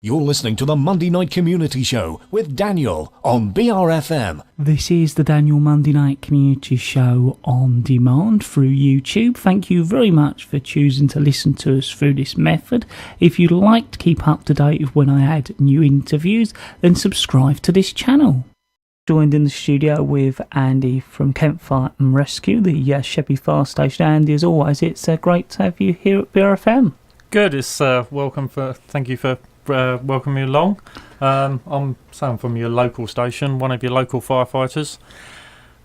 You're listening to the Monday Night Community Show with Daniel on BRFM. This is the Daniel Monday Night Community Show on demand through YouTube. Thank you very much for choosing to listen to us through this method. If you'd like to keep up to date with when I add new interviews, then subscribe to this channel. Joined in the studio with Andy from Campfire and Rescue, the Sheppey Fire Station. Andy, as always, it's great to have you here at BRFM. Good, it's thank you for welcoming me along. I'm Sam from your local station, one of your local firefighters,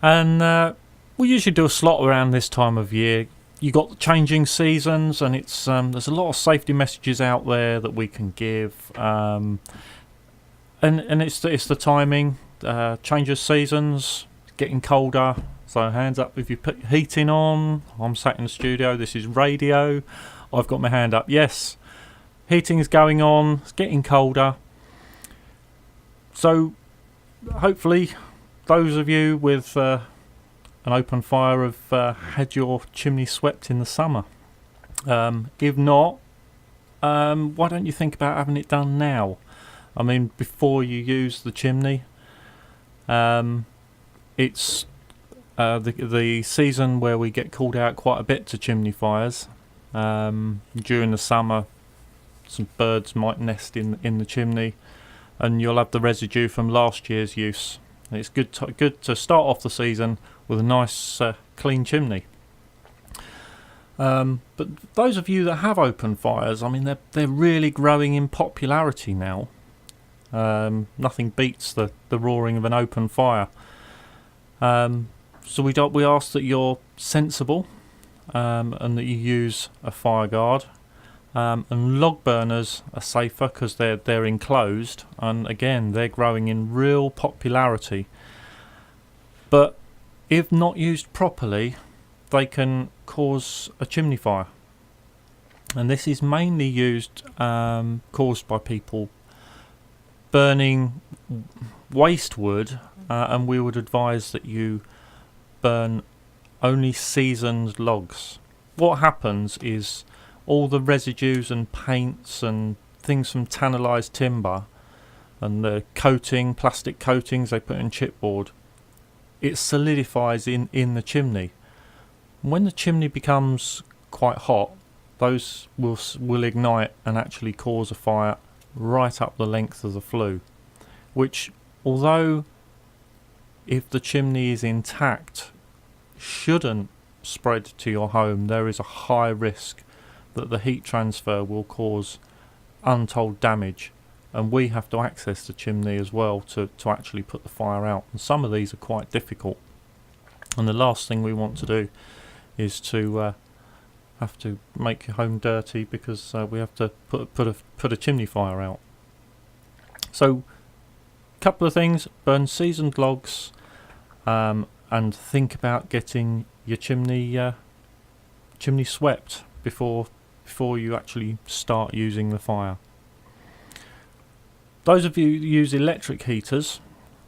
and we usually do a slot around this time of year. You got the changing seasons, and it's there's a lot of safety messages out there that we can give, and it's the timing. Change of seasons, getting colder, so hands up if you put heating on. I'm sat in the studio, this is radio, I've got my hand up. Yes, heating is going on, it's getting colder, so hopefully those of you with an open fire have had your chimney swept in the summer. If not, why don't you think about having it done now? I mean, before you use the chimney. It's the season where we get called out quite a bit to chimney fires. During the summer, some birds might nest in the chimney, and you'll have the residue from last year's use. And it's good to start off the season with a nice clean chimney. But those of you that have open fires, I mean, they're really growing in popularity now. Nothing beats the roaring of an open fire. So we ask that you're sensible, and that you use a fire guard. And log burners are safer because they're enclosed, and again they're growing in real popularity. But if not used properly, they can cause a chimney fire, and this is mainly caused by people burning waste wood, and we would advise that you burn only seasoned logs. What happens is all the residues and paints and things from tannalized timber and the plastic coatings they put in chipboard, it solidifies in the chimney. When the chimney becomes quite hot, those will ignite and actually cause a fire right up the length of the flue, which, although if the chimney is intact shouldn't spread to your home, there is a high risk that the heat transfer will cause untold damage, and we have to access the chimney as well to actually put the fire out, and some of these are quite difficult, and the last thing we want to do is to have to make your home dirty because we have to put a chimney fire out. So, a couple of things: burn seasoned logs, and think about getting your chimney swept before you actually start using the fire. Those of you who use electric heaters,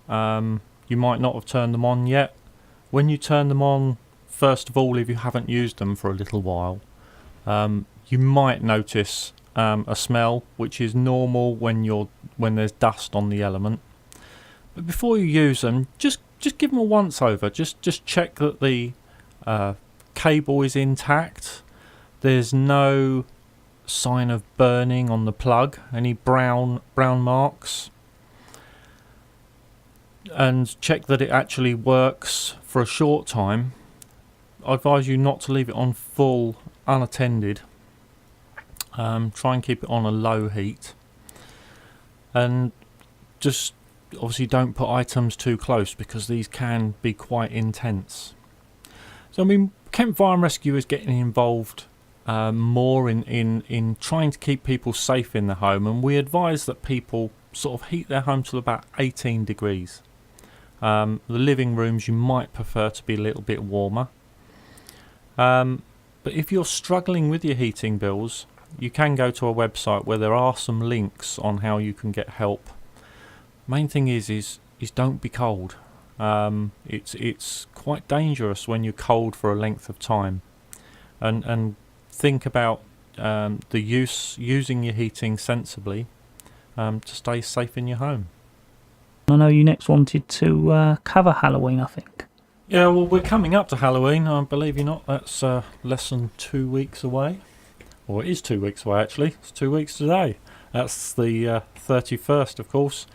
you might not have turned them on yet. When you turn them on, first of all, if you haven't used them for a little while, you might notice a smell, which is normal when there's dust on the element. But before you use them, just give them a once over. Just check that the cable is intact. There's no sign of burning on the plug, any brown marks, and check that it actually works for a short time. I advise you not to leave it on full unattended. Try and keep it on a low heat, and just obviously don't put items too close because these can be quite intense. So I mean, Campfire and Rescue is getting involved more in trying to keep people safe in the home, and we advise that people sort of heat their home to about 18 degrees. The living rooms you might prefer to be a little bit warmer, but if you're struggling with your heating bills, you can go to a website where there are some links on how you can get help. Main thing is don't be cold. It's quite dangerous when you're cold for a length of time, and think about using your heating sensibly. to stay safe in your home. I know you next wanted to cover Halloween, I think. Yeah, well, we're coming up to Halloween. I believe you not. That's less than 2 weeks away. Or it is 2 weeks away, actually. It's 2 weeks today. That's the 31st, of course.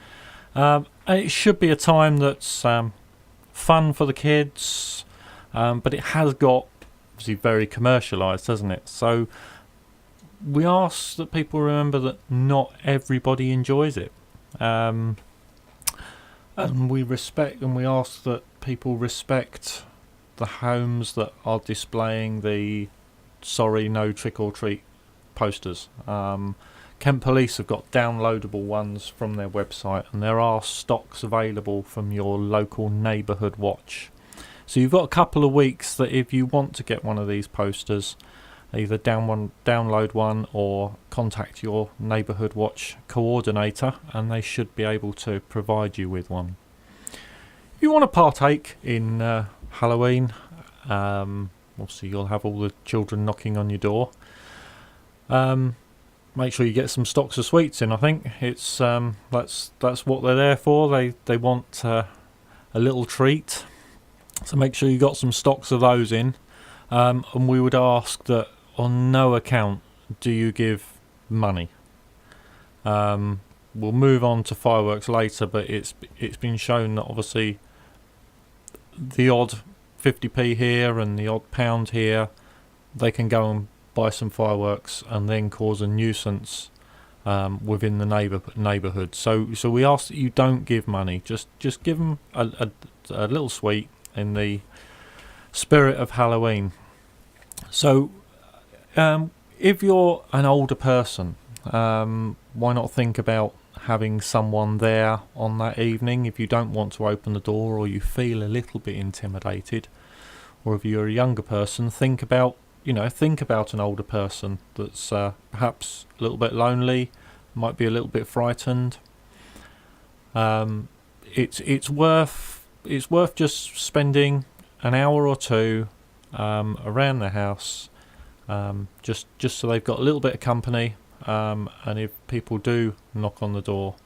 And it should be a time that's fun for the kids, but it has got obviously very commercialised, hasn't it? So we ask that people remember that not everybody enjoys it. And we ask that people respect the homes that are displaying the sorry no trick or treat posters. Kent Police have got downloadable ones from their website, and there are stocks available from your local neighbourhood watch. So you've got a couple of weeks that if you want to get one of these posters, either download one or contact your neighbourhood watch coordinator, and they should be able to provide you with one. If you want to partake in Halloween, obviously you'll have all the children knocking on your door. Make sure you get some stocks of sweets in. I think it's that's what they're there for. They want a little treat, so make sure you got some stocks of those in. And we would ask that on no account do you give money. We'll move on to fireworks later, but it's been shown that obviously the odd 50p here and the odd pound here, they can go and buy some fireworks and then cause a nuisance within the neighbourhood. So we ask that you don't give money. Just give them a little sweet in the spirit of Halloween. So if you're an older person, why not think about having someone there on that evening if you don't want to open the door, or you feel a little bit intimidated, or if you're a younger person, think about an older person that's perhaps a little bit lonely, might be a little bit frightened. It's worth just spending an hour or two around the house, just so they've got a little bit of company. And if people do knock on the door,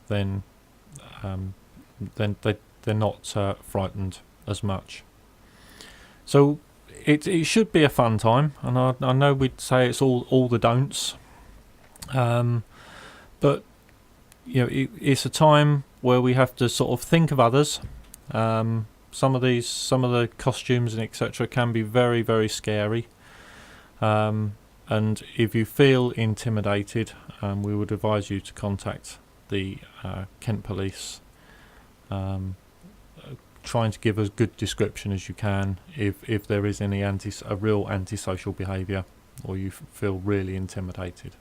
then they're not frightened as much. So it should be a fun time, and I know we'd say it's all the don'ts, but it's a time where we have to sort of think of others. Some of the costumes and etc. can be very, very scary. And if you feel intimidated, we would advise you to contact the Kent Police, trying to give as good description as you can if there is any real antisocial behaviour, or you feel really intimidated.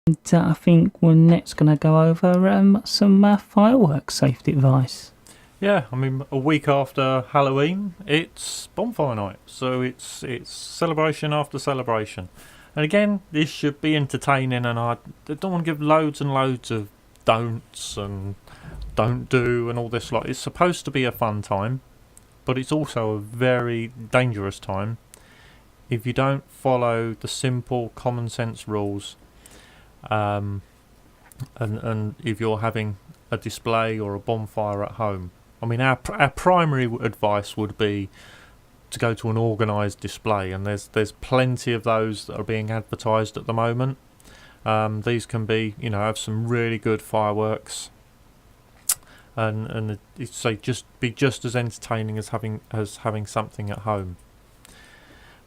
And I think we're next going to go over some fireworks safety advice. Yeah, I mean, a week after Halloween, it's Bonfire night, so it's celebration after celebration. And again, this should be entertaining, and I don't want to give loads and loads of don'ts and don't do and all this lot. It's supposed to be a fun time, but it's also a very dangerous time if you don't follow the simple common sense rules. And if you're having a display or a bonfire at home, I mean, our primary advice would be to go to an organised display, and there's plenty of those that are being advertised at the moment. These can be, have some really good fireworks, and just be just as entertaining as having something at home.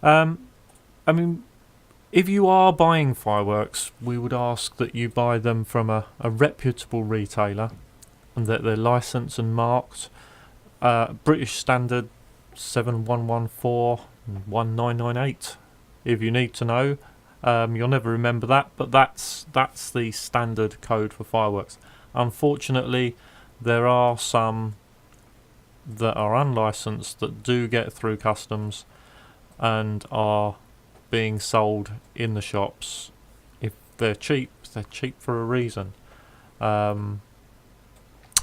I mean, if you are buying fireworks, we would ask that you buy them from a reputable retailer, and that they're licensed and marked. British Standard 7114 and 1998. If you need to know, you'll never remember that, but that's the standard code for fireworks. Unfortunately, there are some that are unlicensed that do get through customs and are being sold in the shops. If they're cheap for a reason.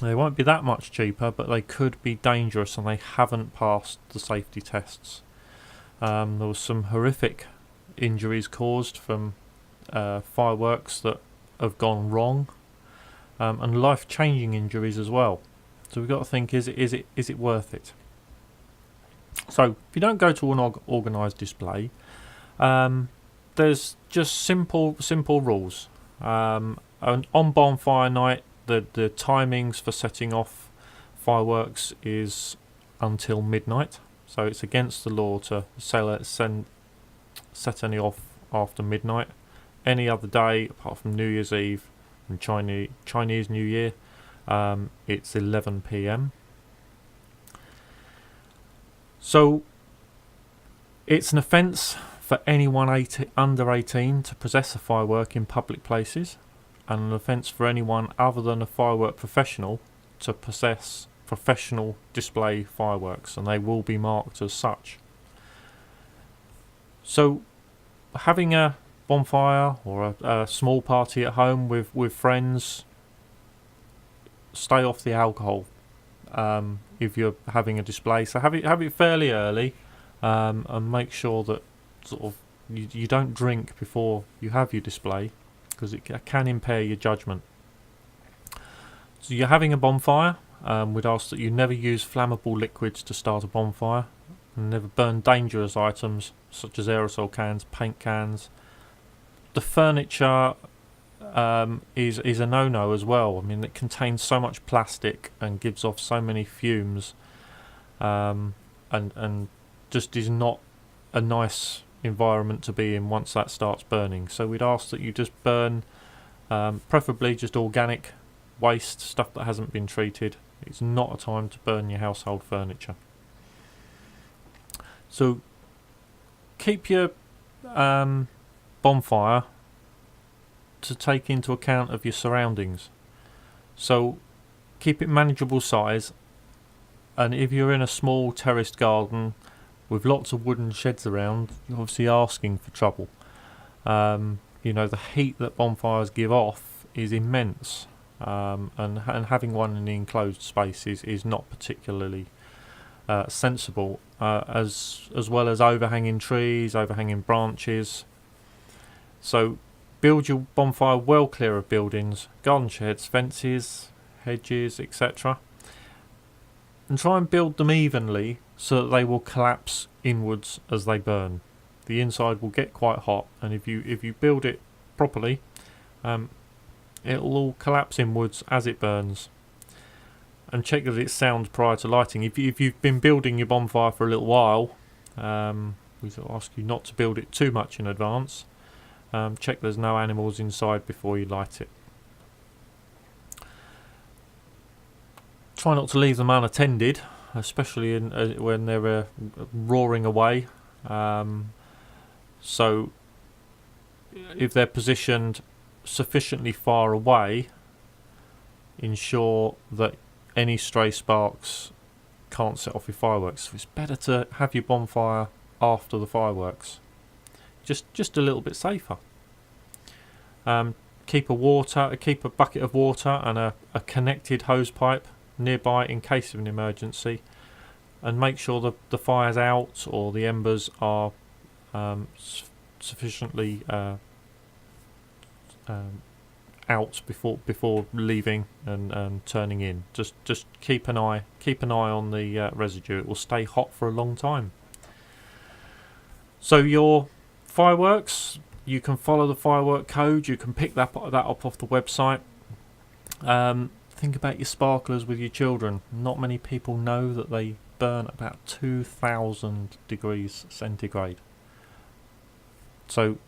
They won't be that much cheaper, but they could be dangerous, and they haven't passed the safety tests. There was some horrific injuries caused from fireworks that have gone wrong, and life-changing injuries as well. So we've got to think: is it worth it? So if you don't go to an organised display, there's just simple rules. On bonfire night, the timings for setting off fireworks is until midnight. So it's against the law to set any off after midnight. Any other day, apart from New Year's Eve and Chinese New Year, it's 11 p.m. So it's an offence for anyone under 18 to possess a firework in public places, and an offence for anyone other than a firework professional to possess professional display fireworks, and they will be marked as such. So having a bonfire or a small party at home with friends, stay off the alcohol if you're having a display. So have it fairly early, and make sure that sort of you don't drink before you have your display, because it can impair your judgment. So you're having a bonfire. We'd ask that you never use flammable liquids to start a bonfire, and never burn dangerous items such as aerosol cans, paint cans. The furniture is a no-no as well. I mean, it contains so much plastic and gives off so many fumes, and just is not a nice environment to be in once that starts burning. So we'd ask that you just burn, preferably just organic waste, stuff that hasn't been treated. It's not a time to burn your household furniture. So keep your bonfire to take into account of your surroundings. So keep it manageable size, and if you're in a small terraced garden with lots of wooden sheds around, you're obviously asking for trouble. The heat that bonfires give off is immense, and having one in the enclosed space is not particularly sensible, as well as overhanging trees, overhanging branches. So build your bonfire well clear of buildings, garden sheds, fences, hedges, etc. And try and build them evenly so that they will collapse inwards as they burn. The inside will get quite hot, and if you build it properly, it'll all collapse inwards as it burns. And check that it's sound prior to lighting. If you've been building your bonfire for a little while, we ask you not to build it too much in advance. Check there's no animals inside before you light it. Try not to leave them unattended, especially when they're roaring away. So if they're positioned sufficiently far away, ensure that any stray sparks can't set off your fireworks. So it's better to have your bonfire after the fireworks, just a little bit safer. Keep a bucket of water and a connected hose pipe nearby in case of an emergency, and make sure the fire's out or the embers are sufficiently out before leaving and turning in. Just keep an eye on the residue. It will stay hot for a long time. So your fireworks, you can follow the firework code. You can pick that up off the website. Think about your sparklers with your children. Not many people know that they burn about 2,000 degrees centigrade. So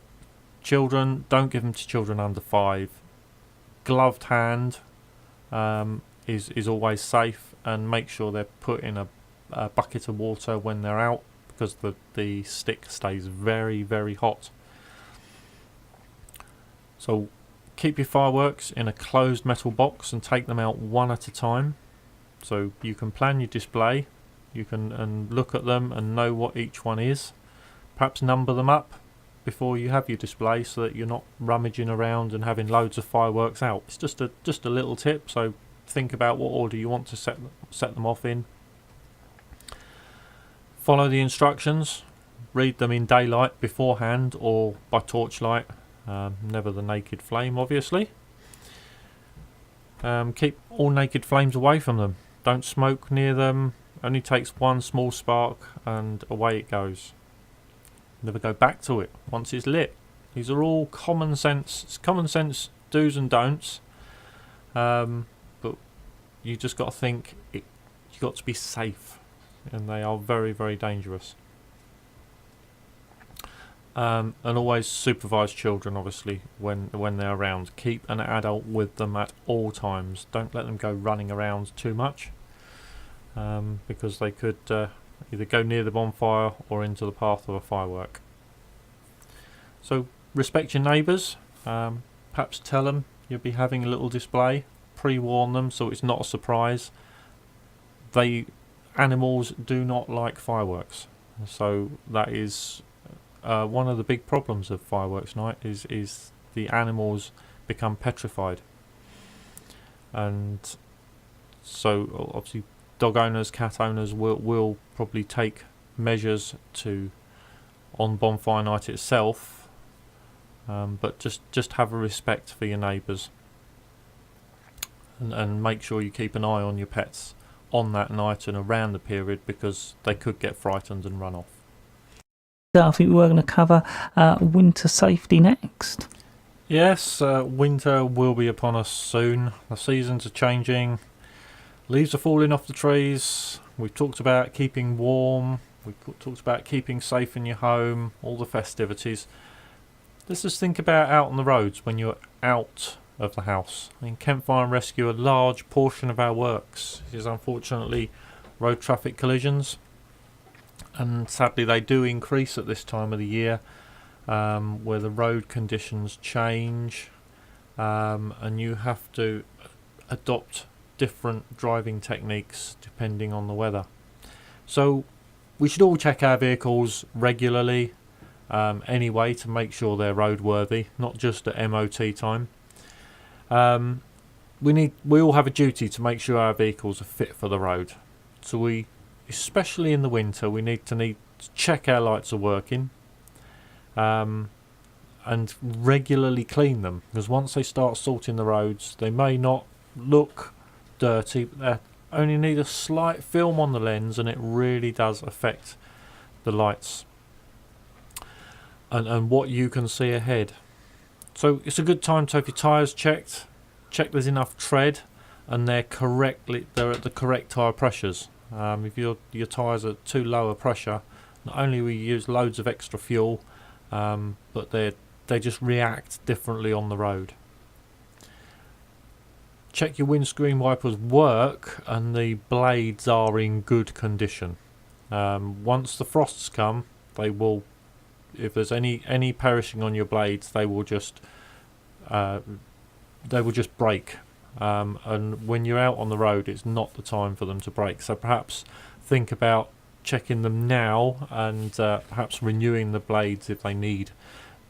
children, don't give them to children under 5. Gloved hand is always safe, and make sure they're put in a bucket of water when they're out, because the stick stays very, very hot. So keep your fireworks in a closed metal box and take them out one at a time. So you can plan your display, you can and look at them and know what each one is. Perhaps number them up before you have your display, so that you're not rummaging around and having loads of fireworks out. It's just a little tip. So think about what order you want to set them off in. Follow the instructions. Read them in daylight beforehand or by torchlight. Never the naked flame, obviously. keep all naked flames away from them. Don't smoke near them. Only takes one small spark and away it goes. Never go back to it once it's lit. These are all common sense do's and don'ts. But you just got to think you got to be safe, and they are very, very dangerous. And always supervise children, obviously, when they're around. Keep an adult with them at all times. Don't let them go running around too much, because they could either go near the bonfire or into the path of a firework. So respect your neighbours. Perhaps tell them you'll be having a little display. Pre-warn them so it's not a surprise. Animals do not like fireworks, so that is one of the big problems of fireworks night is the animals become petrified. And so obviously dog owners, cat owners will probably take measures on bonfire night itself, but just have a respect for your neighbours, and make sure you keep an eye on your pets on that night and around the period, because they could get frightened and run off. I think we're going to cover winter safety next. Yes, winter will be upon us soon. The seasons are changing. Leaves are falling off the trees. We've talked about keeping warm. We've talked about keeping safe in your home, all the festivities. Let's just think about out on the roads when you're out of the house. I mean, Kent Fire and Rescue, a large portion of our works is unfortunately road traffic collisions. And sadly they do increase at this time of the year, where the road conditions change, and you have to adopt different driving techniques depending on the weather. So we should all check our vehicles regularly, anyway, to make sure they're roadworthy, not just at MOT time. We all have a duty to make sure our vehicles are fit for the road. So especially in the winter, we need to check our lights are working, and regularly clean them, because once they start salting the roads, they may not look dirty, but they only need a slight film on the lens, and it really does affect the lights and what you can see ahead. So it's a good time to have your tyres checked. Check there's enough tread and they're at the correct tyre pressures. If your tyres are too low a pressure, not only will you use loads of extra fuel, but they just react differently on the road. Check your windscreen wipers work and the blades are in good condition. Once the frosts come, they will, if there's any perishing on your blades, they will just break. And when you're out on the road, it's not the time for them to break. So perhaps think about checking them now, and perhaps renewing the blades if they need,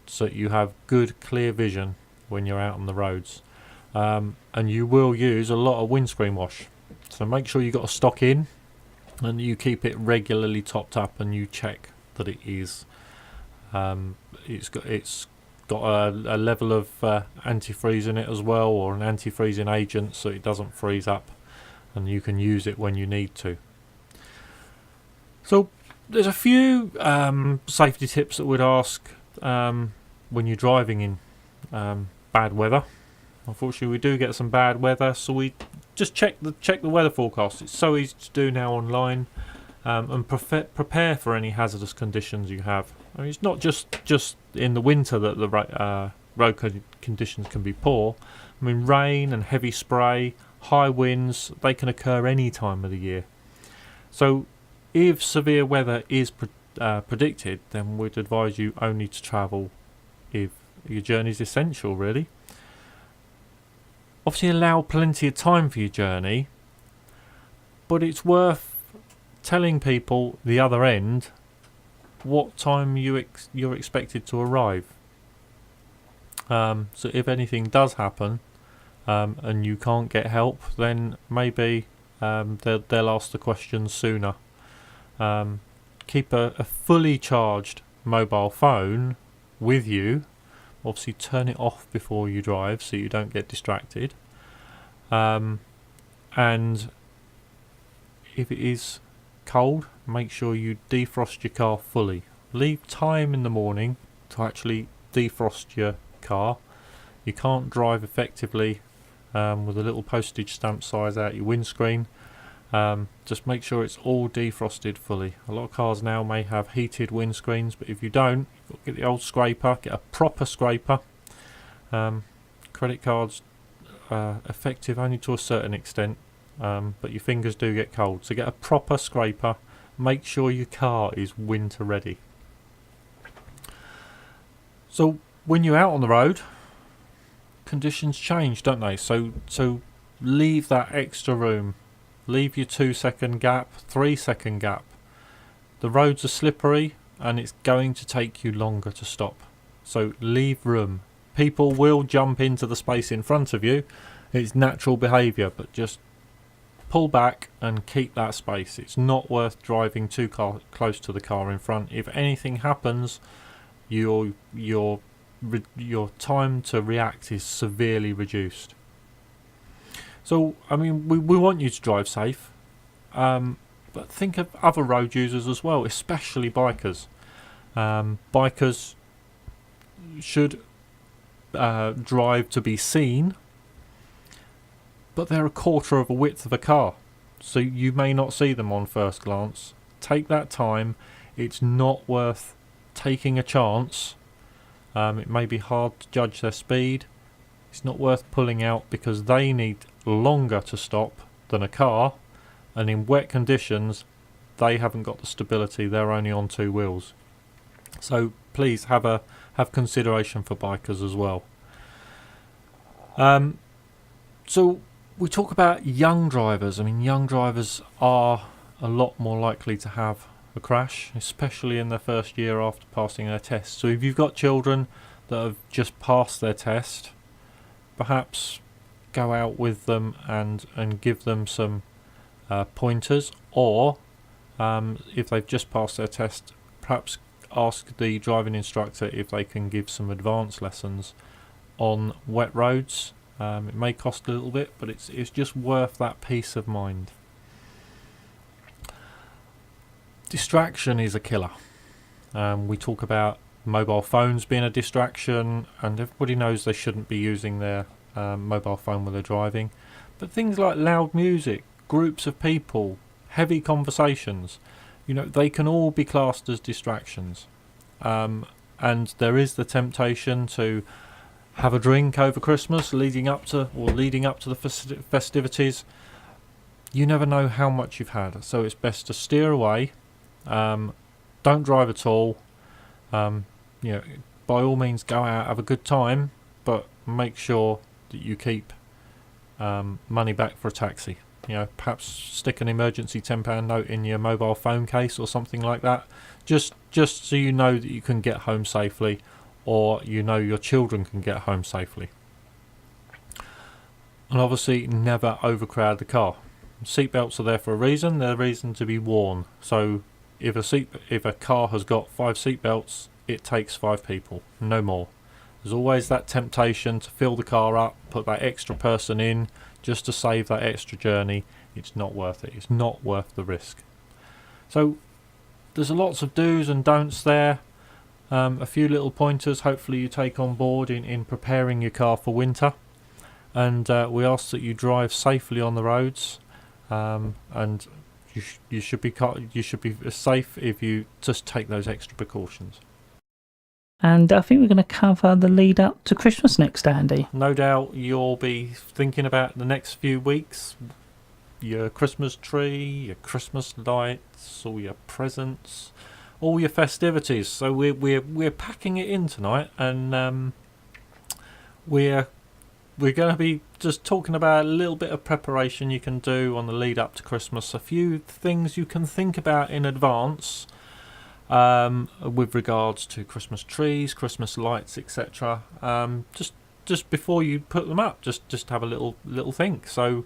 so that you have good clear vision when you're out on the roads. And you will use a lot of windscreen wash, so make sure you got a stock in and you keep it regularly topped up, and you check that it is it's got a level of antifreeze in it as well, or an anti-freezing agent, so it doesn't freeze up and you can use it when you need to. So there's a few safety tips that we'd ask when you're driving in bad weather. Unfortunately, we do get some bad weather, so we just check the weather forecast. It's so easy to do now online, and prepare for any hazardous conditions you have. I mean, it's not just in the winter that the road conditions can be poor. I mean, rain and heavy spray, high winds, they can occur any time of the year. So if severe weather is predicted, then we'd advise you only to travel if your journey is essential, really. Obviously allow plenty of time for your journey, but it's worth telling people the other end what time you're expected to arrive. So if anything does happen and you can't get help, then maybe they'll ask the questions sooner. Keep a fully charged mobile phone with you. Obviously turn it off before you drive so you don't get distracted. And if it is cold, make sure you defrost your car fully. Leave time in the morning to actually defrost your car. You can't drive effectively with a little postage stamp size out your windscreen. Just make sure it's all defrosted fully. A lot of cars now may have heated windscreens, but if you don't, get the old scraper, get a proper scraper. Credit cards effective only to a certain extent, but your fingers do get cold, so get a proper scraper. Make sure your car is winter ready. So when you're out on the road, conditions change, don't they? So leave that extra room. Leave your 2-second gap, 3-second gap. The roads are slippery and it's going to take you longer to stop. So leave room. People will jump into the space in front of you. It's natural behaviour, but just pull back and keep that space. It's not worth driving too close to the car in front. If anything happens, your time to react is severely reduced. So, I mean, we want you to drive safe, but think of other road users as well, especially bikers. Bikers should drive to be seen, but they're a quarter of a width of a car, so you may not see them on first glance. Take that time. It's not worth taking a chance. It may be hard to judge their speed. It's not worth pulling out because they need longer to stop than a car, and in wet conditions they haven't got the stability. They're only on 2 wheels. So please have consideration for bikers as well. So we talk about young drivers. I mean, young drivers are a lot more likely to have a crash, especially in their first year after passing their test. So if you've got children that have just passed their test, perhaps go out with them and give them some pointers, or if they've just passed their test, perhaps ask the driving instructor if they can give some advanced lessons on wet roads. It may cost a little bit, but it's just worth that peace of mind. Distraction is a killer. We talk about mobile phones being a distraction, and everybody knows they shouldn't be using their mobile phone when they're driving, but things like loud music, groups of people, heavy conversations, they can all be classed as distractions. And there is the temptation to have a drink over Christmas leading up to the festivities. You never know how much you've had, so it's best to steer away. Don't drive at all. By all means go out, have a good time, but make sure that you keep money back for a taxi. Perhaps stick an emergency £10 note in your mobile phone case or something like that, just so you know that you can get home safely, or your children can get home safely. And obviously never overcrowd the car. Seatbelts are there for a reason. They're a reason to be worn. So if a car has got 5 seatbelts, it takes 5 people, no more. There's always that temptation to fill the car up, put that extra person in just to save that extra journey. It's not worth it. It's not worth the risk. So there's lots of do's and don'ts there. A few little pointers hopefully you take on board in preparing your car for winter. And we ask that you drive safely on the roads, and you should be safe if you just take those extra precautions. And I think we're going to cover the lead up to Christmas next, Andy. No doubt you'll be thinking about the next few weeks, your Christmas tree, your Christmas lights, all your presents, all your festivities. So we're packing it in tonight, and we're going to be just talking about a little bit of preparation you can do on the lead up to Christmas. A few things you can think about in advance with regards to Christmas trees, Christmas lights, etc. Just before you put them up, just have a little think. So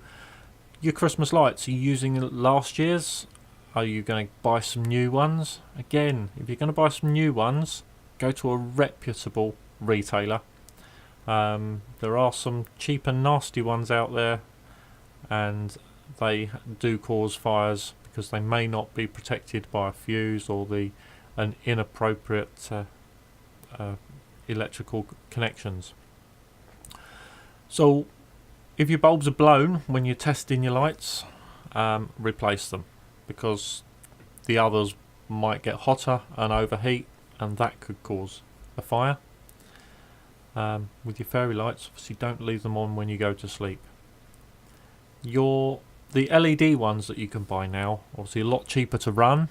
your Christmas lights, are you using last year's? Are you going to buy some new ones? Again, if you're going to buy some new ones, go to a reputable retailer. There are some cheap and nasty ones out there and they do cause fires because they may not be protected by a fuse or an inappropriate electrical connections. So if your bulbs are blown when you're testing your lights, replace them, because the others might get hotter and overheat, and that could cause a fire. With your fairy lights, obviously don't leave them on when you go to sleep. The LED ones that you can buy now, obviously a lot cheaper to run,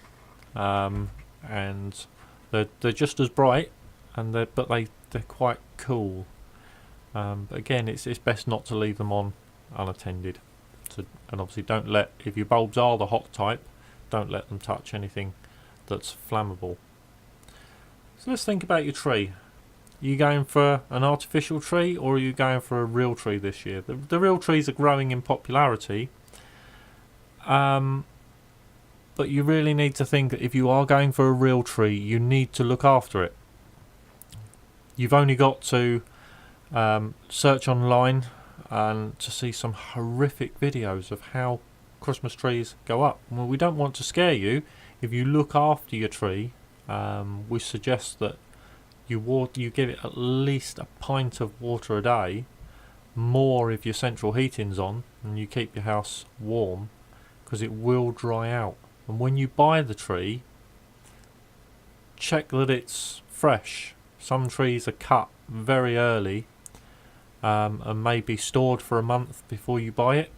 and they're just as bright, and they're quite cool. But again, it's best not to leave them on unattended. And obviously if your bulbs are the hot type, don't let them touch anything that's flammable. So let's think about your tree. Are you going for an artificial tree, or are you going for a real tree this year? The real trees are growing in popularity, but you really need to think that if you are going for a real tree, you need to look after it. You've only got to search online and to see some horrific videos of how Christmas trees go up. Well, we don't want to scare you. If you look after your tree, we suggest that you give it at least a pint of water a day, more if your central heating's on and you keep your house warm, because it will dry out. And when you buy the tree, check that it's fresh. Some trees are cut very early and may be stored for a month before you buy it.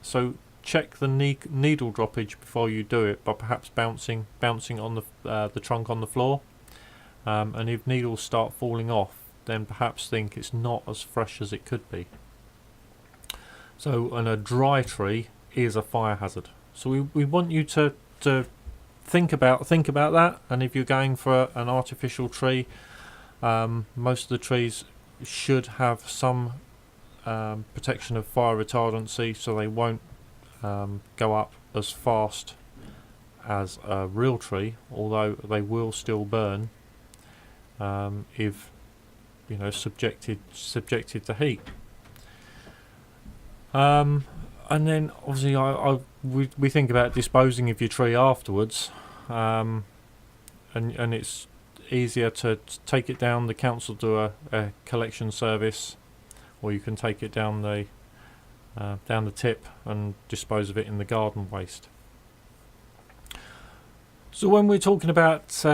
So check the needle droppage before you do it, by perhaps bouncing on the trunk on the floor. And if needles start falling off, then perhaps think it's not as fresh as it could be. So, and a dry tree is a fire hazard. So we want you to think about that. And if you're going for an artificial tree, most of the trees should have some protection of fire retardancy, so they won't go up as fast as a real tree, although they will still burn if subjected to heat. And then obviously we think about disposing of your tree afterwards, and it's easier to take it down. The council do a collection service, or you can take it down the tip and dispose of it in the garden waste. So when we're talking about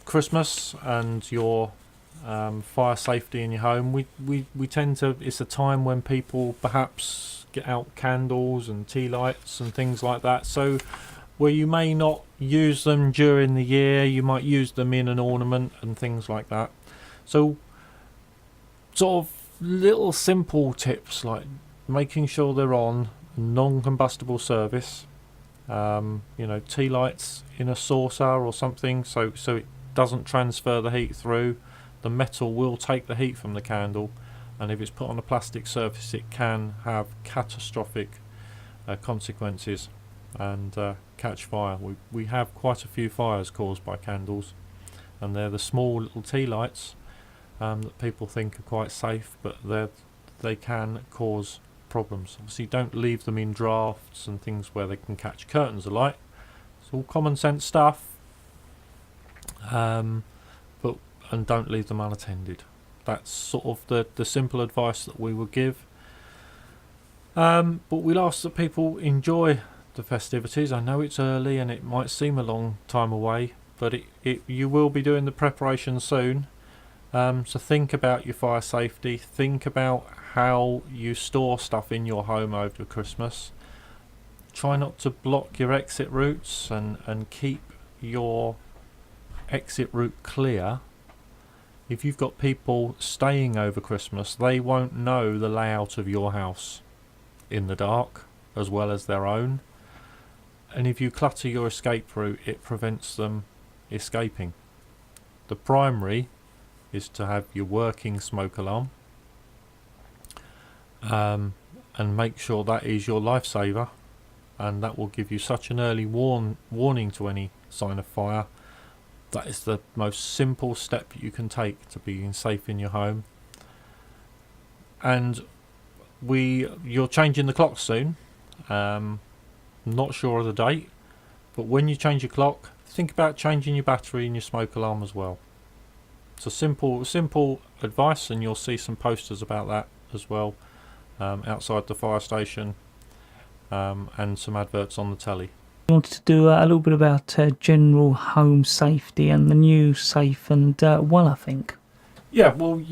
Christmas and your fire safety in your home, we tend to, it's a time when people perhaps get out candles and tea lights and things like that. So where you may not use them during the year, you might use them in an ornament and things like that. So sort of little simple tips like making sure they're on non-combustible service, tea lights in a saucer or something, so it doesn't transfer the heat through. The metal will take the heat from the candle, and if it's put on a plastic surface, it can have catastrophic consequences and catch fire. We have quite a few fires caused by candles, and they're the small little tea lights that people think are quite safe, but they can cause problems. Obviously don't leave them in drafts and things where they can catch curtains alight. It's all common sense stuff, and don't leave them unattended. That's sort of the simple advice that we would give. But we'll ask that people enjoy the festivities. I know it's early and it might seem a long time away, but you will be doing the preparation soon. So think about your fire safety. Think about how you store stuff in your home over Christmas. Try not to block your exit routes and keep your exit route clear. If you've got people staying over Christmas, they won't know the layout of your house in the dark as well as their own. And if you clutter your escape route, it prevents them escaping. The primary is to have your working smoke alarm, and make sure that is your lifesaver, and that will give you such an early warning to any sign of fire. That is the most simple step you can take to being safe in your home. And you're changing the clock soon. Not sure of the date, but when you change your clock, think about changing your battery and your smoke alarm as well. It's a simple advice, and you'll see some posters about that as well outside the fire station, and some adverts on the telly. I wanted to do a little bit about general home safety and the new Safe and Well, I think. Yeah, well,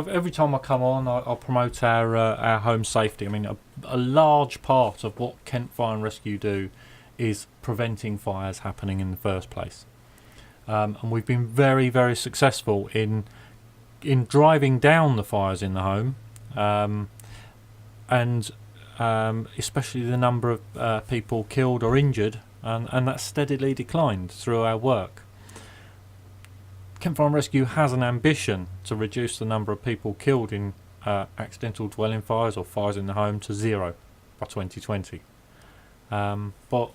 every time I come on, I'll promote our home safety. I mean, a large part of what Kent Fire and Rescue do is preventing fires happening in the first place, and we've been very, very successful in driving down the fires in the home, and especially the number of people killed or injured, and that's steadily declined through our work. Kent Fire and Rescue has an ambition to reduce the number of people killed in accidental dwelling fires or fires in the home to 0 by 2020. But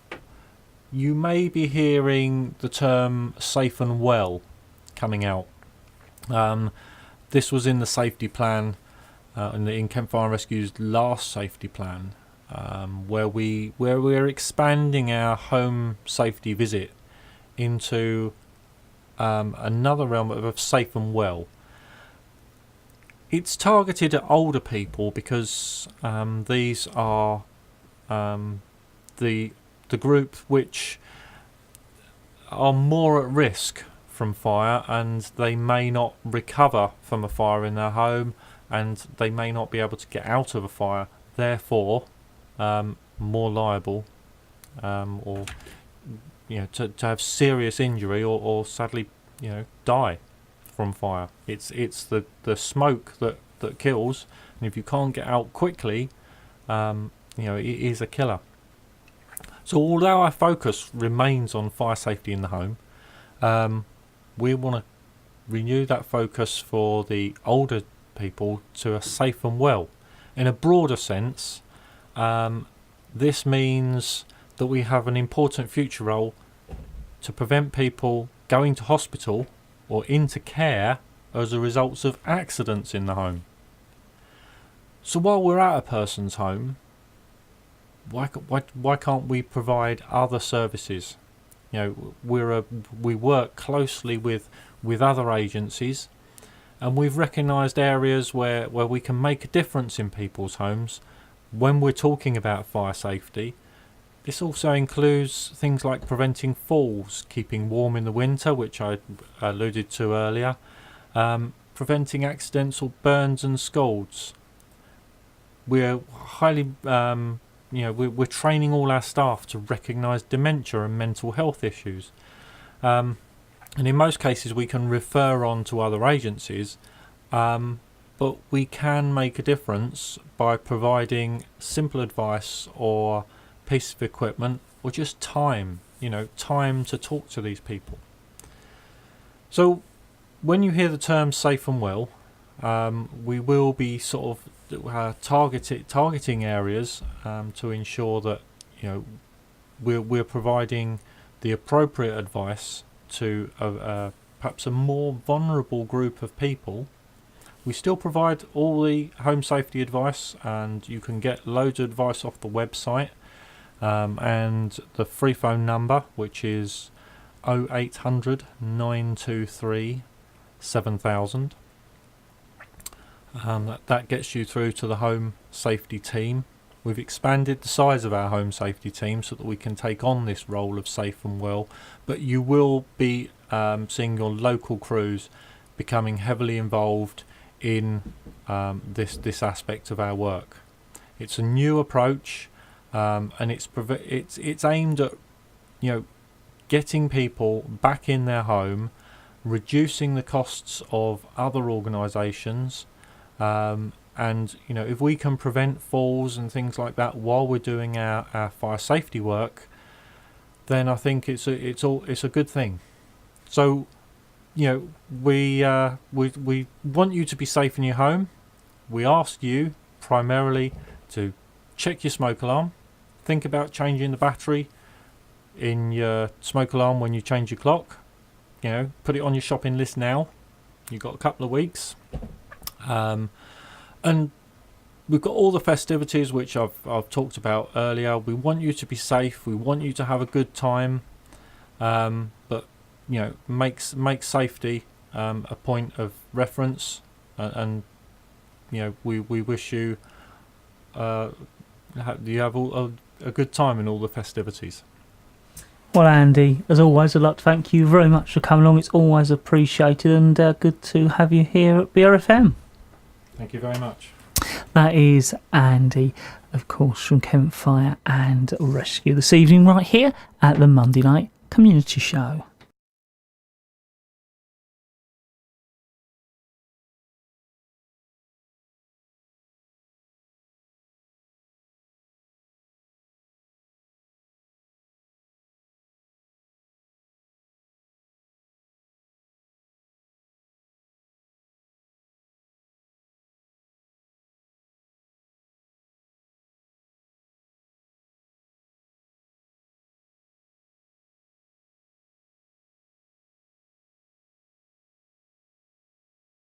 you may be hearing the term safe and well coming out. This was in the safety plan, in Kent Fire and Rescue's last safety plan, where we're expanding our home safety visit into another realm of safe and well. It's targeted at older people because these are the group which are more at risk from fire, and they may not recover from a fire in their home, and they may not be able to get out of a fire, therefore more liable or to have serious injury or sadly die from fire. It's the smoke that kills, and if you can't get out quickly, it is a killer. So although our focus remains on fire safety in the home, we want to renew that focus for the older people to a safe and well. In a broader sense, this means that we have an important future role to prevent people going to hospital or into care as a result of accidents in the home. So while we're at a person's home, why can't we provide other services? We work closely with other agencies, and we've recognised areas where we can make a difference in people's homes when we're talking about fire safety. This also includes things like preventing falls, keeping warm in the winter, which I alluded to earlier, preventing accidental burns and scalds. We're highly, we're training all our staff to recognise dementia and mental health issues. And in most cases we can refer on to other agencies, but we can make a difference by providing simple advice or piece of equipment, or just time to talk to these people. So when you hear the term safe and well, we will be sort of targeting areas to ensure that we're providing the appropriate advice to perhaps a more vulnerable group of people. We still provide all the home safety advice, and you can get loads of advice off the website. And the free phone number, which is 0800 923 7000. That gets you through to the home safety team. We've expanded the size of our home safety team so that we can take on this role of safe and well, but you will be seeing your local crews becoming heavily involved in this aspect of our work. It's a new approach. And it's aimed at getting people back in their home, reducing the costs of other organisations, and if we can prevent falls and things like that while we're doing our fire safety work, then I think it's a good thing. So we want you to be safe in your home. We ask you primarily to check your smoke alarm. Think about changing the battery in your smoke alarm when you change your clock. Put it on your shopping list now. You've got a couple of weeks. And we've got all the festivities which I've talked about earlier. We want you to be safe. We want you to have a good time, but make safety a point of reference, and we wish you you have a good time in all the festivities. Well, Andy, as always, I'd like to thank you very much for coming along. It's always appreciated, and good to have you here at BRFM. Thank you very much. That is Andy, of course, from Campfire and Rescue this evening, right here at the Monday Night Community Show.